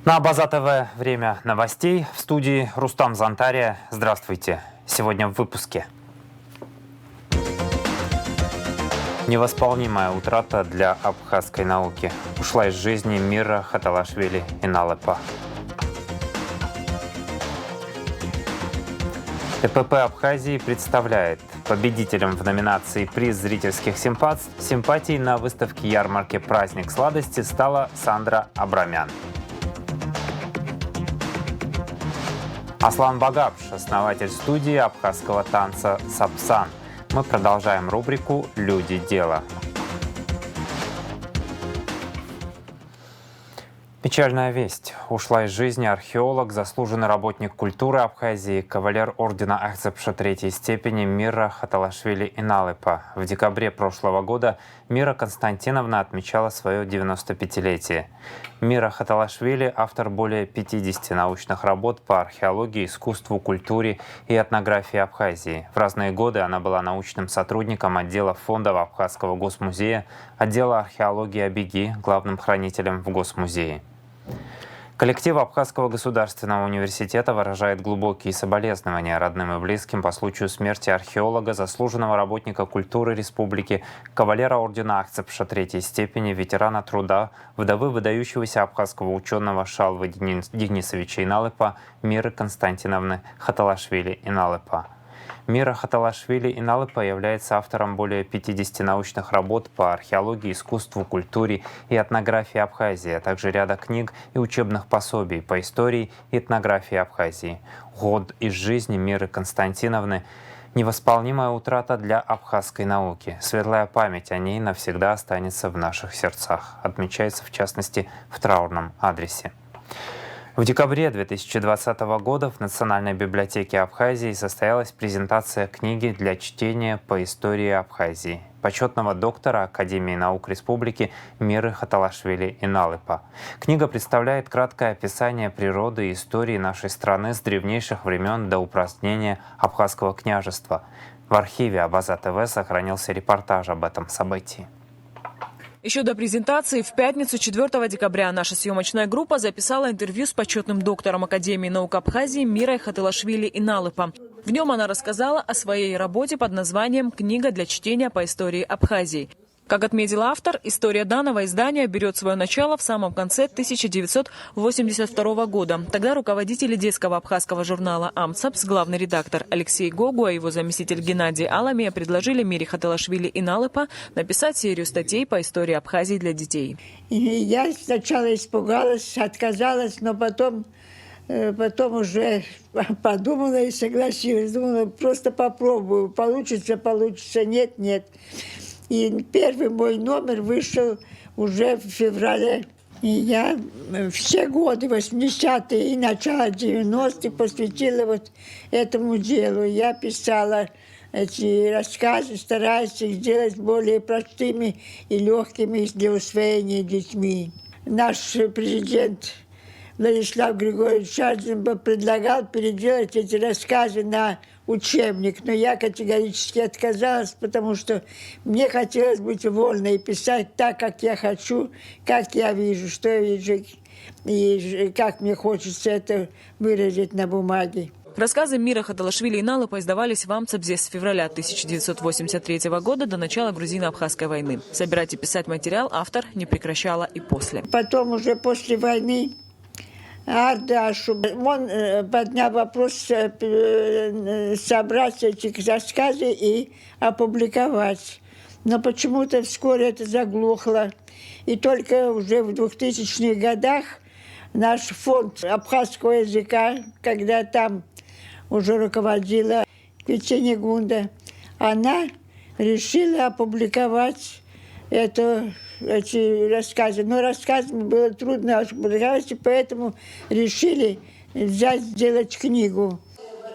На База ТВ время новостей. В студии Рустам Зантария. Здравствуйте. Сегодня в выпуске. Невосполнимая утрата для абхазской науки. Ушла из жизни Мира Хаталашвили Иналыпа. ТПП Абхазии представляет победителем в номинации «Приз зрительских симпатий» на выставке ярмарки «Праздник сладости» стала Сандра Абрамян. Аслан Багапш, основатель студии абхазского танца «Сапсан». Мы продолжаем рубрику «Люди. Дело». Печальная весть. Ушла из жизни археолог, заслуженный работник культуры Абхазии, кавалер ордена Ахзапша III степени Мира Хаталашвили Иналыпа. В декабре прошлого года Мира Константиновна отмечала свое 95-летие. Мира Хаталашвили – автор более 50 научных работ по археологии, искусству, культуре и этнографии Абхазии. В разные годы она была научным сотрудником отдела фондов Абхазского госмузея, отдела археологии Абиги, главным хранителем в Госмузее. Коллектив Абхазского государственного университета выражает глубокие соболезнования родным и близким по случаю смерти археолога, заслуженного работника культуры республики, кавалера ордена Ахзапша III степени, ветерана труда, вдовы выдающегося абхазского ученого Шалвы Денисовича Иналыпа Миры Константиновны Хаталашвили Иналыпа. Мира Хаталашвили Иналыпа является автором более 50 научных работ по археологии, искусству, культуре и этнографии Абхазии, а также ряда книг и учебных пособий по истории и этнографии Абхазии. Год из жизни Миры Константиновны – невосполнимая утрата для абхазской науки. Светлая память о ней навсегда останется в наших сердцах, отмечается в частности в траурном адресе. В декабре 2020 года в Национальной библиотеке Абхазии состоялась презентация книги для чтения по истории Абхазии почетного доктора Академии наук Республики Миры Хаталашвили Иналыпа. Книга представляет краткое описание природы и истории нашей страны с древнейших времен до упразднения Абхазского княжества. В архиве Абаза ТВ сохранился репортаж об этом событии. Еще до презентации в пятницу 4 декабря наша съемочная группа записала интервью с почетным доктором Академии наук Абхазии Мирой Хаталашвили Иналыпа. В нем она рассказала о своей работе под названием «Книга для чтения по истории Абхазии». Как отметил автор, история данного издания берет свое начало в самом конце 1982 года. Тогда руководители детского абхазского журнала «Амцапс», главный редактор Алексей Гогу, а его заместитель Геннадий Аламия предложили Мире Хаталашвили Иналыпа написать серию статей по истории Абхазии для детей. Я сначала испугалась, отказалась, но потом уже подумала и согласилась. Думала, просто попробую. Получится, нет. И первый мой номер вышел уже в феврале. И я все годы, 80-е и начало 90-х, посвятила вот этому делу. Я писала эти рассказы, стараюсь их сделать более простыми и легкими для усвоения детьми. Наш президент Владислав Григорьевич Шарзенбо предлагал переделать эти рассказы на учебник, но я категорически отказалась, потому что мне хотелось быть вольной и писать так, как я хочу, как я вижу, что я вижу, и как мне хочется это выразить на бумаге. Рассказы Мира Хаталашвили Иналыпа издавались в Амцапсе с февраля 1983 года до начала грузино-абхазской войны. Собирать и писать материал автор не прекращала и после. Потом уже после войны Ардашу, он поднял вопрос собрать эти рассказы и опубликовать. Но почему-то вскоре это заглохло. И только уже в 2000-х годах наш фонд абхазского языка, когда там уже руководила Квитенегунда, она решила опубликовать эти рассказы. Но рассказами было трудно опубликовать, и поэтому решили сделать книгу.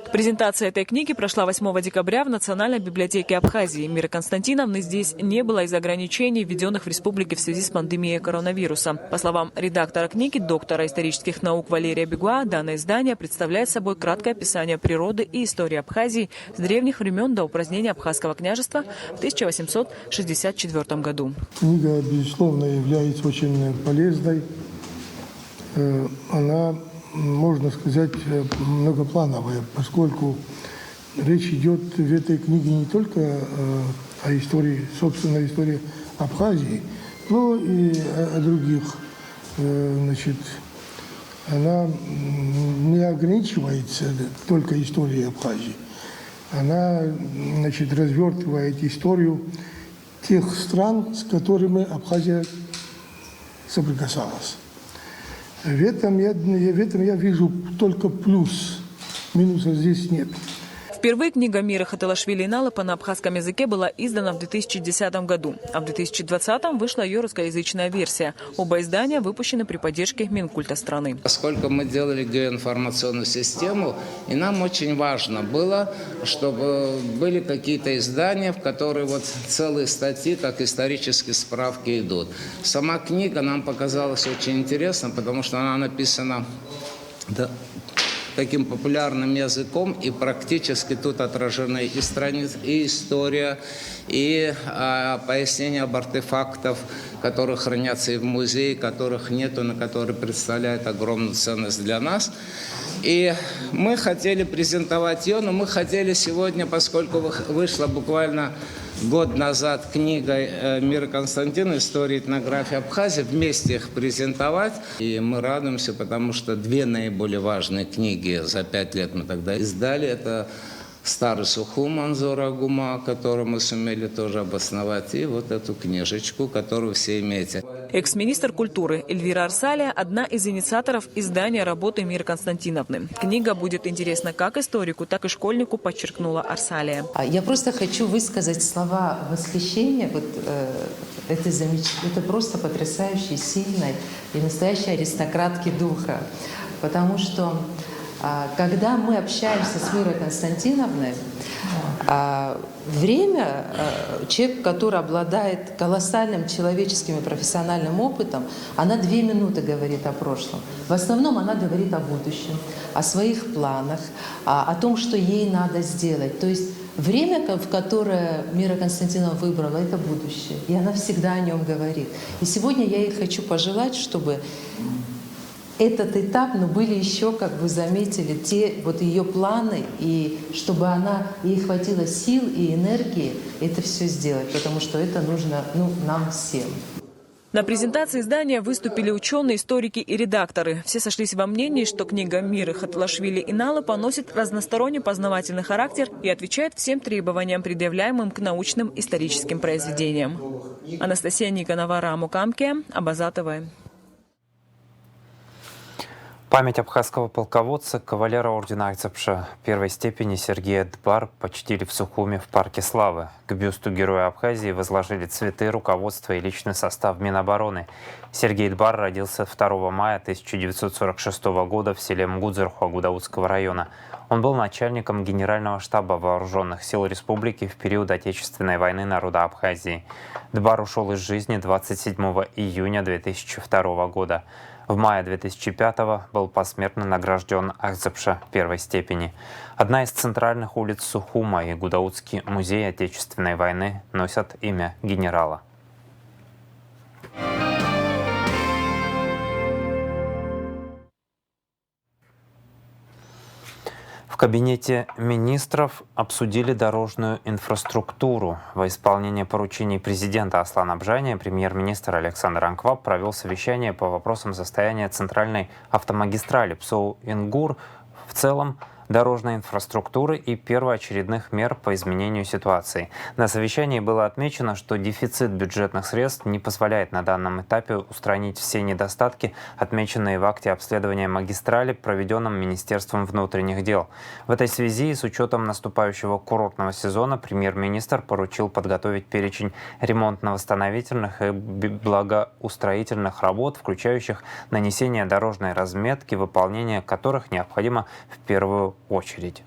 Презентация этой книги прошла 8 декабря в Национальной библиотеке Абхазии. Миры Константиновны здесь не было из-за ограничений, введенных в республике в связи с пандемией коронавируса. По словам редактора книги, доктора исторических наук Валерия Бегуа, данное издание представляет собой краткое описание природы и истории Абхазии с древних времен до упразднения Абхазского княжества в 1864 году. Книга, безусловно, является очень полезной. она, можно сказать, многоплановая, поскольку речь идет в этой книге не только о истории, собственной истории Абхазии, но и о других. Значит, она не ограничивается только историей Абхазии. Она, значит, развертывает историю тех стран, с которыми Абхазия соприкасалась. В этом я вижу только плюс. Минуса здесь нет. Впервые книга Миры Хатилашвили Иналыпа на абхазском языке была издана в 2010 году, а в 2020 вышла ее русскоязычная версия. Оба издания выпущены при поддержке Минкульта страны. Поскольку мы делали геоинформационную систему, и нам очень важно было, чтобы были какие-то издания, в которые вот целые статьи, как исторические справки идут. Сама книга нам показалась очень интересна, потому что она написана таким популярным языком, и практически тут отражены и страницы, и история, и пояснения об артефактах, которые хранятся и в музее, которых нету, но которые представляют огромную ценность для нас. И мы хотели презентовать ее, но мы хотели сегодня, поскольку вышла буквально год назад книга Миры Константиновны «История и этнография Абхазии», вместе их презентовать. И мы радуемся, потому что две наиболее важные книги за 5 лет мы тогда издали. Это «Старый Сухум» Анзора Агума, которую мы сумели тоже обосновать, и вот эту книжечку, которую все имеете. Экс-министр культуры Эльвира Арсалия – одна из инициаторов издания работы Миры Константиновны. Книга будет интересна как историку, так и школьнику, подчеркнула Арсалия. Я просто хочу высказать слова восхищения. Это просто потрясающей, сильной и настоящей аристократки духа. Потому что когда мы общаемся с Мирой Константиновной, человек, который обладает колоссальным человеческим и профессиональным опытом, она 2 минуты говорит о прошлом. В основном она говорит о будущем, о своих планах, о том, что ей надо сделать. То есть время, в которое Мира Константиновна выбрала, это будущее. И она всегда о нем говорит. И сегодня я ей хочу пожелать, чтобы этот этап, но были еще, как вы заметили, те вот ее планы, и чтобы ей хватило сил и энергии это все сделать, потому что это нужно нам всем. На презентации издания выступили ученые, историки и редакторы. Все сошлись во мнении, что книга Миры Хатилашвили Иналыпа носит разносторонний познавательный характер и отвечает всем требованиям, предъявляемым к научным историческим произведениям. Анастасия Никонова, Раму Камке, Абаза ТВ. Память абхазского полководца, кавалера ордена Акцепша первой степени Сергея Дбар почтили в Сухуме в Парке Славы. К бюсту Героя Абхазии возложили цветы, руководство и личный состав Минобороны. Сергей Дбар родился 2 мая 1946 года в селе Мгудзерхуа Гудаутского района. Он был начальником Генерального штаба Вооруженных сил республики в период Отечественной войны народа Абхазии. Дбар ушел из жизни 27 июня 2002 года. В мае 2005-го был посмертно награжден Акцепша первой степени. Одна из центральных улиц Сухума и Гудаутский музей Отечественной войны носят имя генерала. В кабинете министров обсудили дорожную инфраструктуру. Во исполнение поручений президента Аслана Абжания премьер-министр Александр Анкваб провел совещание по вопросам состояния центральной автомагистрали Псоу-Ингур, в целом дорожной инфраструктуры и первоочередных мер по изменению ситуации. На совещании было отмечено, что дефицит бюджетных средств не позволяет на данном этапе устранить все недостатки, отмеченные в акте обследования магистрали, проведенном Министерством внутренних дел. В этой связи, с учетом наступающего курортного сезона, премьер-министр поручил подготовить перечень ремонтно-восстановительных и благоустроительных работ, включающих нанесение дорожной разметки, выполнение которых необходимо в первую очередь.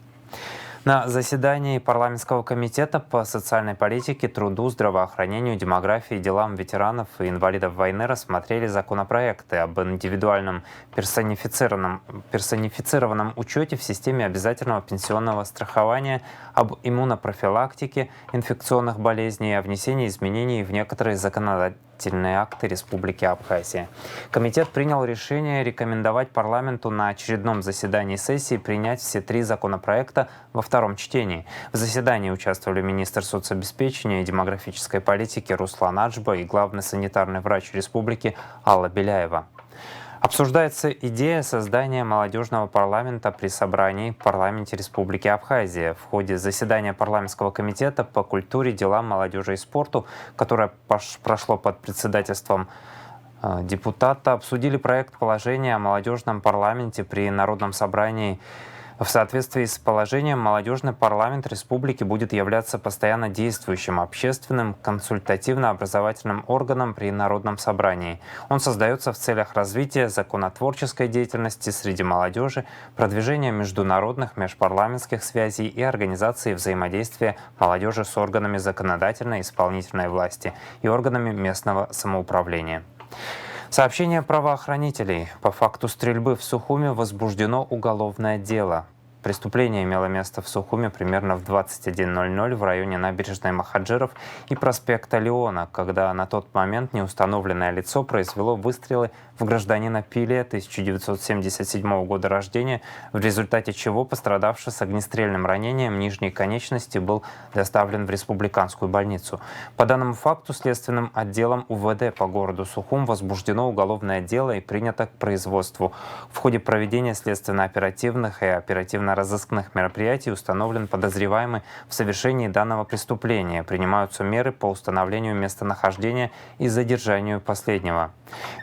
На заседании парламентского комитета по социальной политике, труду, здравоохранению, демографии, делам ветеранов и инвалидов войны рассмотрели законопроекты об индивидуальном персонифицированном учете в системе обязательного пенсионного страхования, об иммунопрофилактике инфекционных болезней и о внесении изменений в некоторые законодательные акты Республики Абхазия. Комитет принял решение рекомендовать парламенту на очередном заседании сессии принять все три законопроекта во втором чтении. В заседании участвовали министр соцобеспечения и демографической политики Руслан Аджба и главный санитарный врач республики Алла Беляева. Обсуждается идея создания молодежного парламента при собрании в парламенте Республики Абхазия. В ходе заседания парламентского комитета по культуре, делам, молодежи и спорту, которое прошло под председательством депутата, обсудили проект положения о молодежном парламенте при Народном собрании. В соответствии с положением, молодежный парламент республики будет являться постоянно действующим общественным консультативно-образовательным органом при Народном собрании. Он создается в целях развития законотворческой деятельности среди молодежи, продвижения международных межпарламентских связей и организации взаимодействия молодежи с органами законодательной и исполнительной власти и органами местного самоуправления. Сообщение правоохранителей. По факту стрельбы в Сухуме возбуждено уголовное дело. Преступление имело место в Сухуме примерно в 21:00 в районе набережной Махаджиров и проспекта Леона, когда на тот момент неустановленное лицо произвело выстрелы в гражданина Пилия 1977 года рождения, в результате чего пострадавший с огнестрельным ранением нижней конечности был доставлен в республиканскую больницу. По данному факту следственным отделом УВД по городу Сухум возбуждено уголовное дело и принято к производству. В ходе проведения следственно-оперативных и оперативно-розыскных мероприятий установлен подозреваемый в совершении данного преступления. Принимаются меры по установлению местонахождения и задержанию последнего.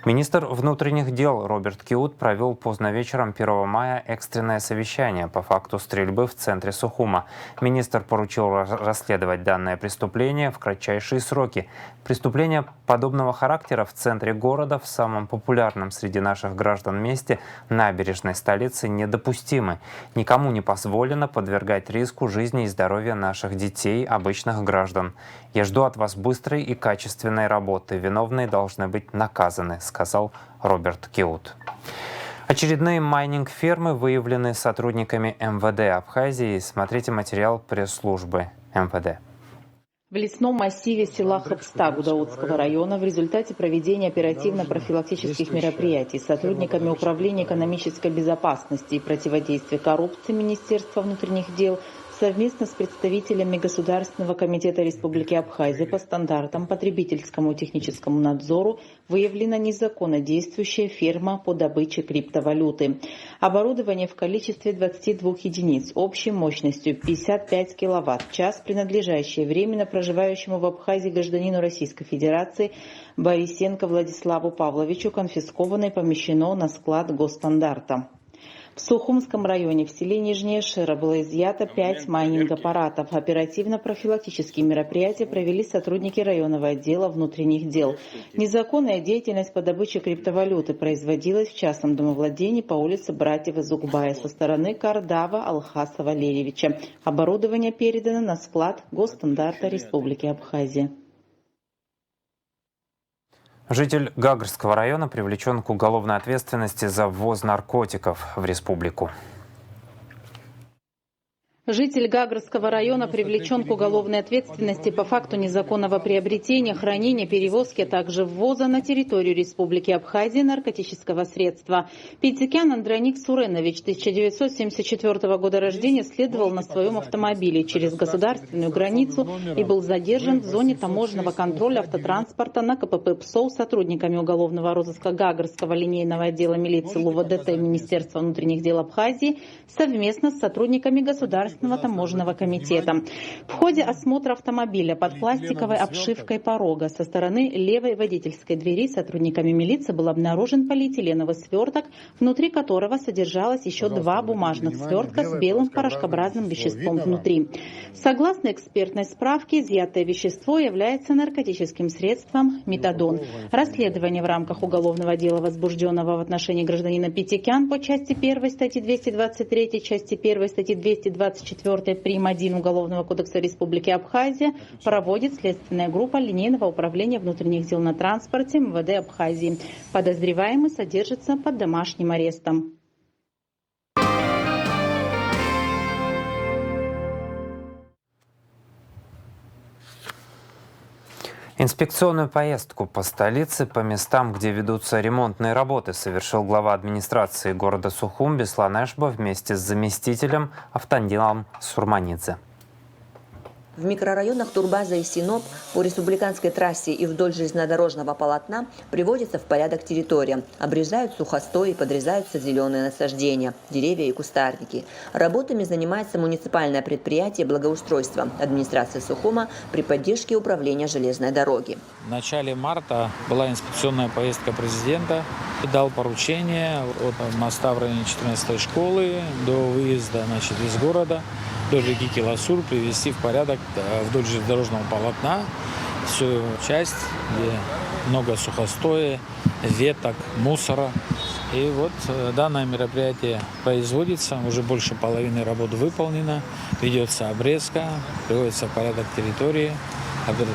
Министр внутренних дел Роберт Киут провел поздно вечером 1 мая экстренное совещание по факту стрельбы в центре Сухума. Министр поручил расследовать данное преступление в кратчайшие сроки. Преступления подобного характера в центре города, в самом популярном среди наших граждан месте, набережной столицы, недопустимы. Никому не позволено подвергать риску жизни и здоровья наших детей, обычных граждан. Я жду от вас быстрой и качественной работы. Виновные должны быть наказаны, сказал Роберт Киут. Очередные майнинг-фермы выявлены сотрудниками МВД Абхазии. Смотрите материал пресс-службы МВД. В лесном массиве села Храбста Гудаутского района в результате проведения оперативно-профилактических мероприятий сотрудниками Управления экономической безопасности и противодействия коррупции Министерства внутренних дел совместно с представителями Государственного комитета Республики Абхазия по стандартам потребительскому и техническому надзору выявлена незаконно действующая ферма по добыче криптовалюты. Оборудование в количестве 22 единиц общей мощностью 55 киловатт-час, принадлежащее временно проживающему в Абхазии гражданину Российской Федерации Борисенко Владиславу Павловичу, конфисковано и помещено на склад Госстандарта. В Сухумском районе в селе Нижняя Шира было изъято 5 майнинг-аппаратов. Оперативно-профилактические мероприятия провели сотрудники районного отдела внутренних дел. Незаконная деятельность по добыче криптовалюты производилась в частном домовладении по улице Братьев Изукбая со стороны Кардава Алхаса Валерьевича. Оборудование передано на склад Госстандарта Республики Абхазия. Житель Гагарского района привлечен к уголовной ответственности за ввоз наркотиков в республику. Житель Гагарского района привлечен к уголовной ответственности по факту незаконного приобретения, хранения, перевозки, а также ввоза на территорию Республики Абхазия наркотического средства. Петикян Андроник Суренович, 1974 года рождения, следовал на своем автомобиле через государственную границу и был задержан в зоне таможенного контроля автотранспорта на КПП ПСОУ сотрудниками уголовного розыска Гагарского линейного отдела милиции ЛУВДТ Министерства внутренних дел Абхазии совместно с сотрудниками Государственного таможенного комитета. В ходе осмотра автомобиля под пластиковой обшивкой порога со стороны левой водительской двери сотрудниками милиции был обнаружен полиэтиленовый сверток, внутри которого содержалось еще 2 бумажных свертка с белым порошкообразным веществом внутри. Согласно экспертной справке, изъятое вещество является наркотическим средством метадон. Расследование в рамках уголовного дела, возбужденного в отношении гражданина Петикян по части 1 статьи 223, части 1 статьи 224 24 прим. 1 Уголовного кодекса Республики Абхазия проводит следственная группа линейного управления внутренних дел на транспорте МВД Абхазии. Подозреваемый содержится под домашним арестом. Инспекционную поездку по столице, по местам, где ведутся ремонтные работы, совершил глава администрации города Сухум Беслан Эшба вместе с заместителем Автандилом Сурманидзе. В микрорайонах Турбаза и Синоп по республиканской трассе и вдоль железнодорожного полотна приводится в порядок территория. Обрезают сухостои, подрезаются зеленые насаждения, деревья и кустарники. Работами занимается муниципальное предприятие благоустройства администрации Сухума при поддержке управления железной дороги. В начале марта была инспекционная поездка президента. Дал поручение от моста в районе 14-й школы до выезда из города до реки Киласур привести в порядок вдоль железнодорожного полотна всю часть, где много сухостоя, веток, мусора. И вот данное мероприятие производится, уже больше половины работ выполнено, ведется обрезка, приводится в порядок территории,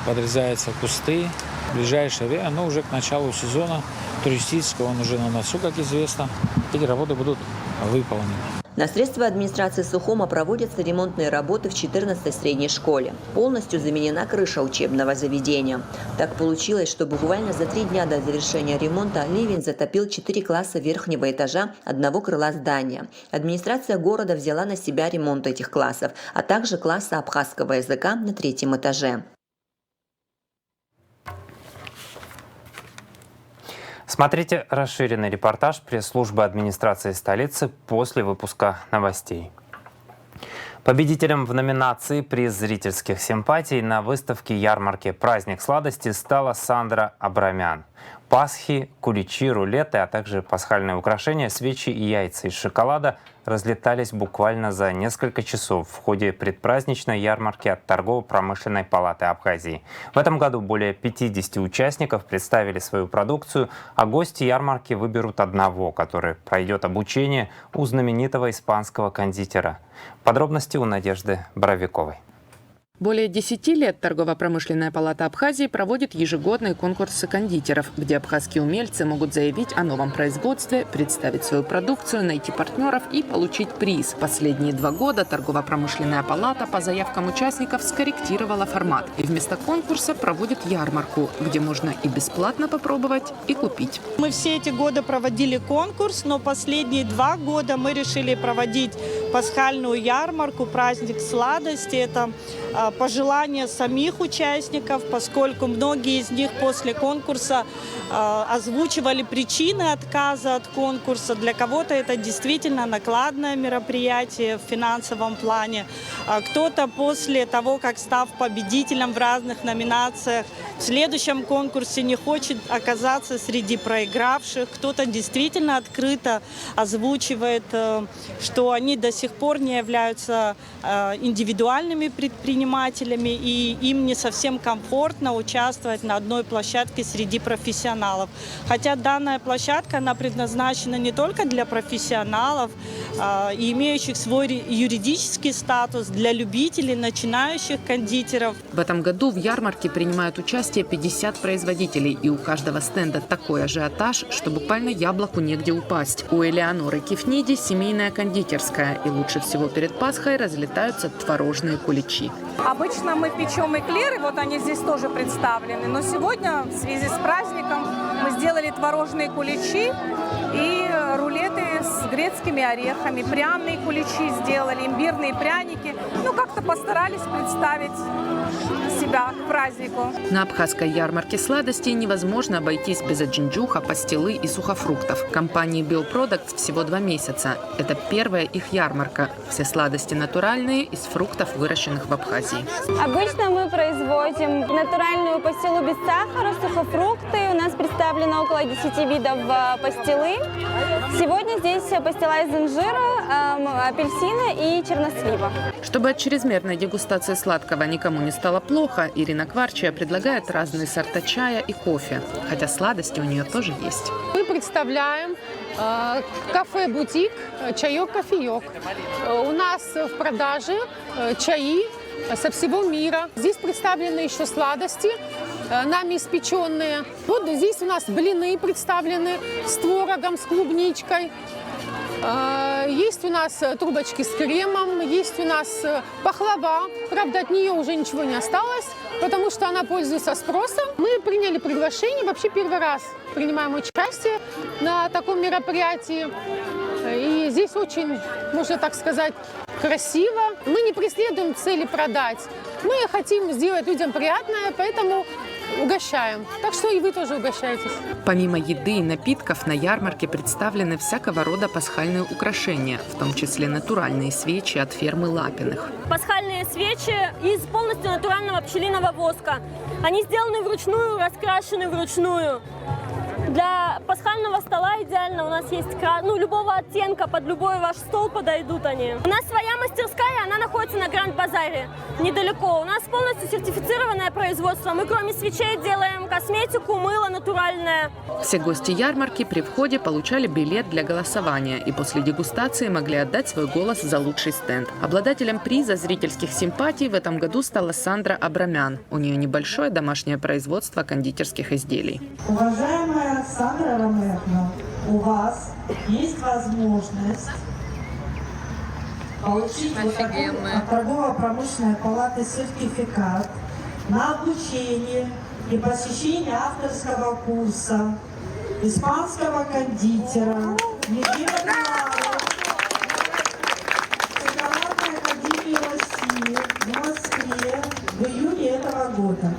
подрезаются кусты. В ближайшее время, уже к началу сезона туристического, он уже на носу, как известно, эти работы будут выполнены. На средства администрации Сухума проводятся ремонтные работы в 14-й средней школе. Полностью заменена крыша учебного заведения. Так получилось, что буквально за 3 дня до завершения ремонта ливень затопил 4 класса верхнего этажа одного крыла здания. Администрация города взяла на себя ремонт этих классов, а также класса абхазского языка на 3-м этаже. Смотрите расширенный репортаж пресс-службы администрации столицы после выпуска новостей. Победителем в номинации «Приз зрительских симпатий» на выставке ярмарки «Праздник сладости» стала Сандра Абрамян. Пасхи, куличи, рулеты, а также пасхальные украшения, свечи и яйца из шоколада разлетались буквально за несколько часов в ходе предпраздничной ярмарки от Торгово-промышленной палаты Абхазии. В этом году более 50 участников представили свою продукцию, а гости ярмарки выберут одного, который пройдет обучение у знаменитого испанского кондитера. Подробности у Надежды Боровиковой. Более 10 лет Торгово-промышленная палата Абхазии проводит ежегодные конкурсы кондитеров, где абхазские умельцы могут заявить о новом производстве, представить свою продукцию, найти партнеров и получить приз. Последние 2 года Торгово-промышленная палата по заявкам участников скорректировала формат и вместо конкурса проводит ярмарку, где можно и бесплатно попробовать, и купить. Мы все эти годы проводили конкурс, но последние 2 года мы решили проводить пасхальную ярмарку, праздник сладости. Это пожелания самих участников, поскольку многие из них после конкурса озвучивали причины отказа от конкурса. Для кого-то это действительно накладное мероприятие в финансовом плане. Кто-то после того, как став победителем в разных номинациях, в следующем конкурсе не хочет оказаться среди проигравших. Кто-то действительно открыто озвучивает, что они до сих пор не являются индивидуальными предпринимателями, и им не совсем комфортно участвовать на одной площадке среди профессионалов. Хотя данная площадка, она предназначена не только для профессионалов и имеющих свой юридический статус, для любителей, начинающих кондитеров. В этом году в ярмарке принимают участие 50 производителей, и у каждого стенда такой ажиотаж, что буквально яблоку негде упасть. У Элеоноры Кифниди семейная кондитерская, и лучше всего перед Пасхой разлетаются творожные куличи. Обычно мы печем эклеры, вот они здесь тоже представлены, но сегодня в связи с праздником мы сделали творожные куличи и рулеты с грецкими орехами, пряные куличи сделали, имбирные пряники. Как-то постарались представить себя к празднику. На абхазской ярмарке сладостей невозможно обойтись без аджинджуха, пастилы и сухофруктов. Компании Bioproducts всего 2 месяца. Это первая их ярмарка. Все сладости натуральные, из фруктов, выращенных в Абхазии. Обычно мы производим натуральную пастилу без сахара, сухофрукты. У нас представлено около 10 видов пастилы. Сегодня здесь пастила из инжира, апельсина и чернослива. Чтобы от чрезмерной дегустации сладкого никому не стало плохо, Ирина Кварчия предлагает разные сорта чая и кофе. Хотя сладости у нее тоже есть. Мы представляем кафе-бутик «Чаек-кофеек». У нас в продаже чаи со всего мира. Здесь представлены еще сладости, нами испеченные. Вот здесь у нас блины представлены с творогом, с клубничкой. Есть у нас трубочки с кремом, есть у нас пахлава. Правда, от нее уже ничего не осталось, потому что она пользуется спросом. Мы приняли приглашение, вообще первый раз принимаем участие на таком мероприятии. И здесь очень, можно так сказать, красиво. Мы не преследуем цели продать. Мы хотим сделать людям приятное, поэтому угощаем. Так что и вы тоже угощаетесь. Помимо еды и напитков, на ярмарке представлены всякого рода пасхальные украшения, в том числе натуральные свечи от фермы Лапиных. Пасхальные свечи из полностью натурального пчелиного воска. Они сделаны вручную, раскрашены вручную. Для пасхального стола идеально. У нас есть любого оттенка, под любой ваш стол подойдут они. У нас своя мастерская, она находится на Гранд-базаре, недалеко. У нас полностью сертифицированное производство. Мы кроме свечей делаем косметику, мыло натуральное. Все гости ярмарки при входе получали билет для голосования и после дегустации могли отдать свой голос за лучший стенд. Обладателем приза зрительских симпатий в этом году стала Сандра Абрамян. У нее небольшое домашнее производство кондитерских изделий. Уважаемая Сандра Ромерна, у вас есть возможность получить от торгово-промышленной палаты сертификат на обучение и посещение авторского курса испанского кондитера Шоколадной академии России в Москве в июне этого года.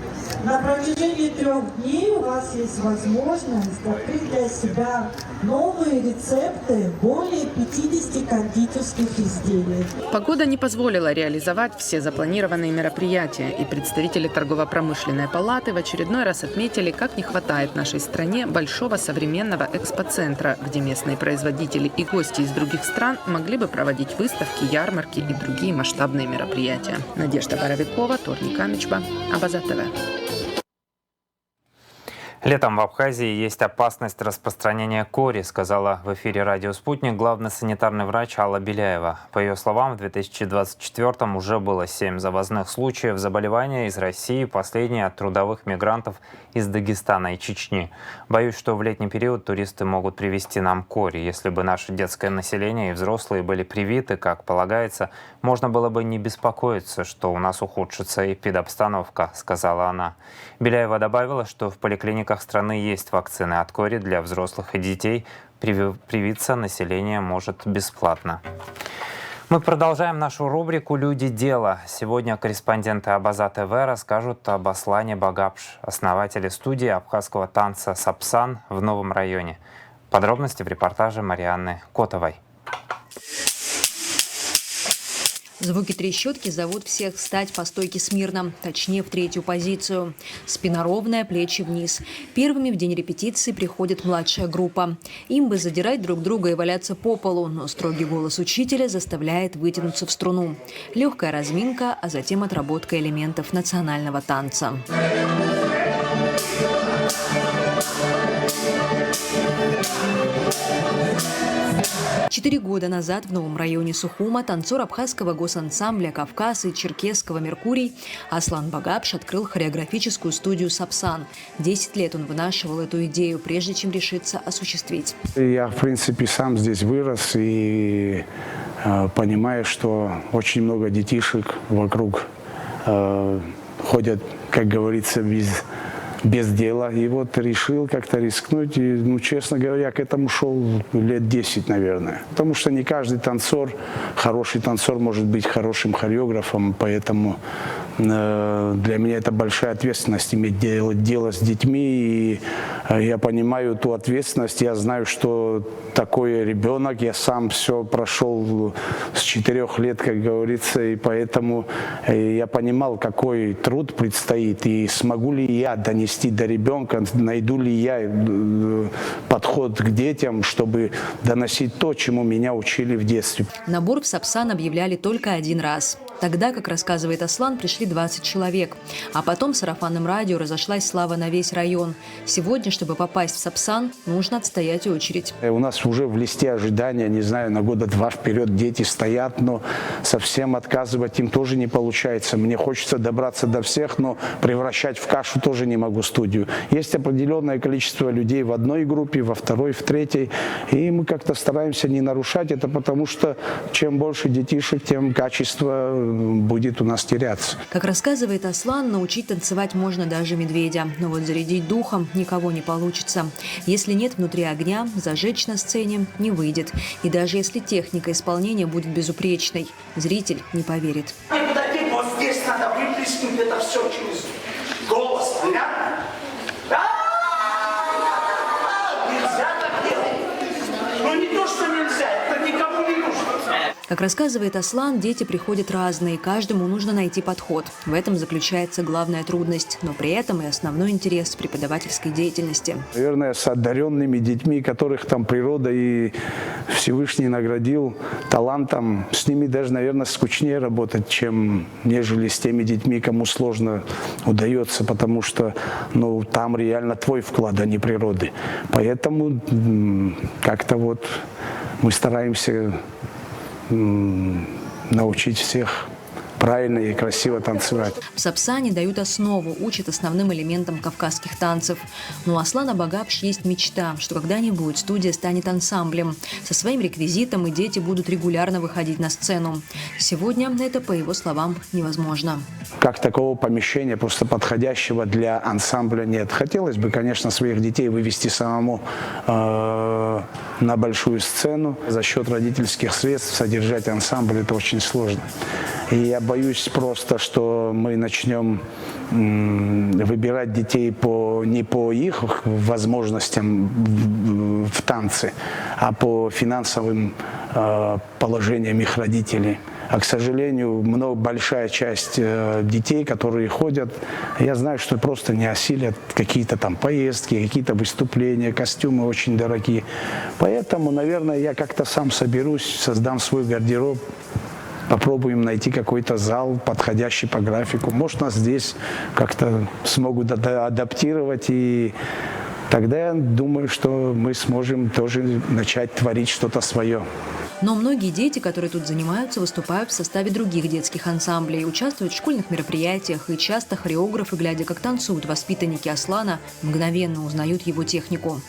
На протяжении 3 дней у вас есть возможность открыть для себя новые рецепты более 50 кондитерских изделий. Погода не позволила реализовать все запланированные мероприятия, и представители торгово-промышленной палаты в очередной раз отметили, как не хватает нашей стране большого современного экспоцентра, где местные производители и гости из других стран могли бы проводить выставки, ярмарки и другие масштабные мероприятия. Надежда Боровикова, Торник Амичба, Абаза ТВ. Летом в Абхазии есть опасность распространения кори, сказала в эфире «Радио Спутник» главный санитарный врач Алла Беляева. По ее словам, в 2024-м уже было 7 завозных случаев заболевания из России, последние от трудовых мигрантов из Дагестана и Чечни. Боюсь, что в летний период туристы могут привезти нам кори. Если бы наше детское население и взрослые были привиты, как полагается, можно было бы не беспокоиться, что у нас ухудшится эпидобстановка, сказала она. Беляева добавила, что в поликлиниках страны есть вакцины от кори для взрослых и детей. Привиться население может бесплатно. Мы продолжаем нашу рубрику «Люди дела». Сегодня корреспонденты Абаза ТВ расскажут об Аслане Багапш, основателе студии абхазского танца «Сапсан» в Новом районе. Подробности в репортаже Марианны Котовой. Звуки трещотки зовут всех встать по стойке смирно, точнее в 3-ю позицию. Спина ровная, плечи вниз. Первыми в день репетиции приходит младшая группа. Им бы задирать друг друга и валяться по полу, но строгий голос учителя заставляет вытянуться в струну. Легкая разминка, а затем отработка элементов национального танца. 4 года назад в Новом районе Сухума танцор абхазского госансамбля «Кавказ» и черкесского «Меркурий» Аслан Багапш открыл хореографическую студию «Сапсан». 10 лет он вынашивал эту идею, прежде чем решиться осуществить. Я, в принципе, сам здесь вырос и понимаю, что очень много детишек вокруг ходят, как говорится, без дела. И вот решил как-то рискнуть. И, честно говоря, к этому шел лет 10, наверное. Потому что не каждый танцор, хороший танцор может быть хорошим хореографом. Поэтому для меня это большая ответственность иметь дело с детьми. И я понимаю ту ответственность. Я знаю, что такой ребенок. Я сам все прошел с 4 лет, как говорится. И поэтому я понимал, какой труд предстоит. И смогу ли я донести до ребенка, найду ли я подход к детям, чтобы доносить то, чему меня учили в детстве. Набор в Сапсан объявляли только 1 раз. Тогда, как рассказывает Аслан, пришли 20 человек. А потом сарафанным радио разошлась слава на весь район. Сегодня, чтобы попасть в Сапсан, нужно отстоять очередь. У нас уже в листе ожидания, не знаю, на года 2 вперед дети стоят, но совсем отказывать им тоже не получается. Мне хочется добраться до всех, но превращать в кашу тоже не могу студию. Есть определенное количество людей в одной группе, во второй, в третьей, и мы как-то стараемся не нарушать это, потому что чем больше детишек, тем качество будет у нас теряться. Как рассказывает Аслан, научить танцевать можно даже медведя, но вот зарядить духом никого не получится. Если нет внутри огня, зажечь на сцене не выйдет. И даже если техника исполнения будет безупречной, зритель не поверит. Вот здесь надо выплеснуть это все через голос, понятно? Нельзя так делать. Ну не то, что нельзя, это никому не нужно. Как рассказывает Аслан, дети приходят разные, каждому нужно найти подход. В этом заключается главная трудность, но при этом и основной интерес преподавательской деятельности. Наверное, с одаренными детьми, которых там природа и Всевышний наградил талантом, с ними даже, наверное, скучнее работать, чем нежели с теми детьми, кому сложно удается, потому что там реально твой вклад, а не природы. Поэтому как-то вот мы стараемся научить всех правильно и красиво танцевать. В Сапсане дают основу, учат основным элементам кавказских танцев. Но у Аслана Багапш есть мечта, что когда-нибудь студия станет ансамблем. Со своим реквизитом и дети будут регулярно выходить на сцену. Сегодня это, по его словам, невозможно. Как такого помещения просто подходящего для ансамбля нет. Хотелось бы, конечно, своих детей вывести самому на большую сцену. За счет родительских средств содержать ансамбль – это очень сложно. И я боюсь просто, что мы начнем выбирать детей не по их возможностям в танце, а по финансовым положениям их родителей. А, к сожалению, большая часть детей, которые ходят, я знаю, что просто не осилят какие-то там поездки, какие-то выступления, костюмы очень дорогие. Поэтому, наверное, я как-то сам соберусь, создам свой гардероб, попробуем найти какой-то зал, подходящий по графику. Может, нас здесь как-то смогут адаптировать, и тогда я думаю, что мы сможем тоже начать творить что-то свое. Но многие дети, которые тут занимаются, выступают в составе других детских ансамблей, участвуют в школьных мероприятиях, и часто хореографы, глядя, как танцуют воспитанники Аслана, мгновенно узнают его технику.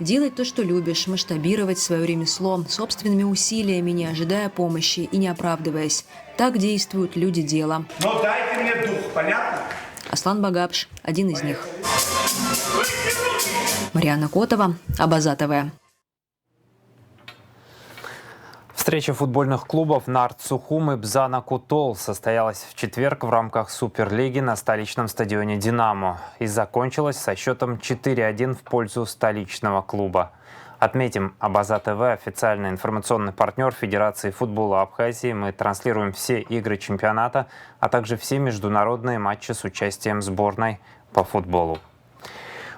Делать то, что любишь, масштабировать свое ремесло собственными усилиями, не ожидая помощи и не оправдываясь. Так действуют люди дела. Но дайте мне дух, понятно? Аслан Багапш – один из них. Марьяна Котова, Абаза ТВ. Встреча футбольных клубов Нарт Сухум и Бзана Кутол состоялась в четверг в рамках Суперлиги на столичном стадионе «Динамо» и закончилась со счетом 4-1 в пользу столичного клуба. Отметим, Абаза ТВ – официальный информационный партнер Федерации футбола Абхазии. Мы транслируем все игры чемпионата, а также все международные матчи с участием сборной по футболу.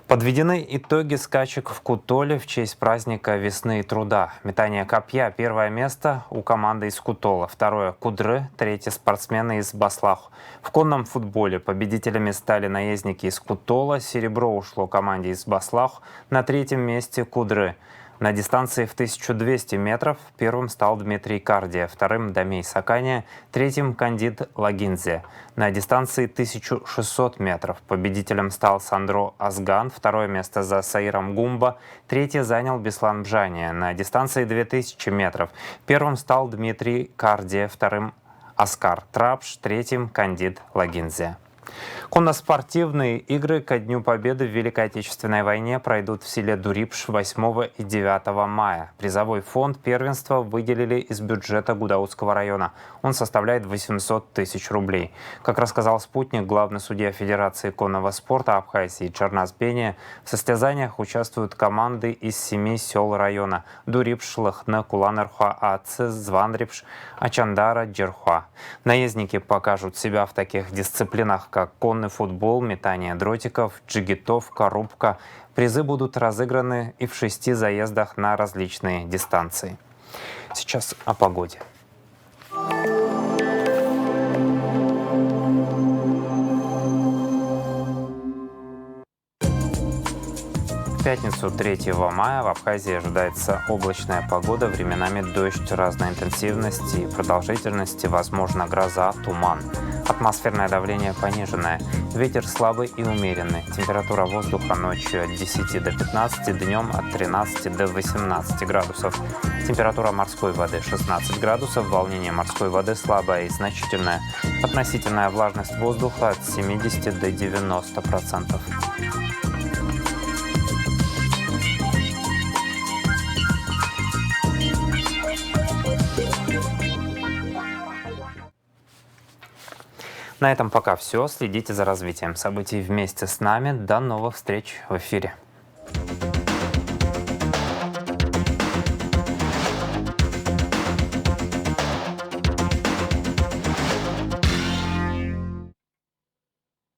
Подведены итоги скачек в Кутоле в честь праздника весны и труда. Метание копья – первое место у команды из Кутола, второе – Кудры, третье – спортсмены из Баслаху. В конном футболе победителями стали наездники из Кутола, серебро ушло команде из Баслаху, на третьем месте – Кудры. На дистанции в 1200 метров первым стал Дмитрий Кардия, вторым – Дамей Сакания, третьим – Кандид Лагинзе. На дистанции 1600 метров победителем стал Сандро Азган, второе место за Саиром Гумба, третье занял Беслан Бжания. На дистанции 2000 метров первым стал Дмитрий Кардия, вторым – Оскар Трапш, третьим – Кандид Лагинзе. Конно-спортивные игры ко Дню Победы в Великой Отечественной войне пройдут в селе Дурипш 8 и 9 мая. Призовой фонд первенства выделили из бюджета Гудаутского района. Он составляет 800 тысяч рублей. Как рассказал «Спутник», главный судья Федерации конного спорта Абхазии Черназ Бения, в состязаниях участвуют команды из 7 сел района – Дурипш, Лыхны, Куланырхуа, Ацис, Звандрипш, Ачандара, Джерхуа. Наездники покажут себя в таких дисциплинах, как конный футбол, метание дротиков, джигитовка, рубка. Призы будут разыграны и в 6 заездах на различные дистанции. Сейчас о погоде. В пятницу 3 мая в Абхазии ожидается облачная погода, временами дождь разной интенсивности и продолжительности, возможно гроза, туман. Атмосферное давление пониженное, ветер слабый и умеренный. Температура воздуха ночью от 10 до 15, днем от 13 до 18 градусов. Температура морской воды 16 градусов, волнение морской воды слабое и значительное. Относительная влажность воздуха от 70 до 90%. На этом пока все. Следите за развитием событий вместе с нами. До новых встреч в эфире.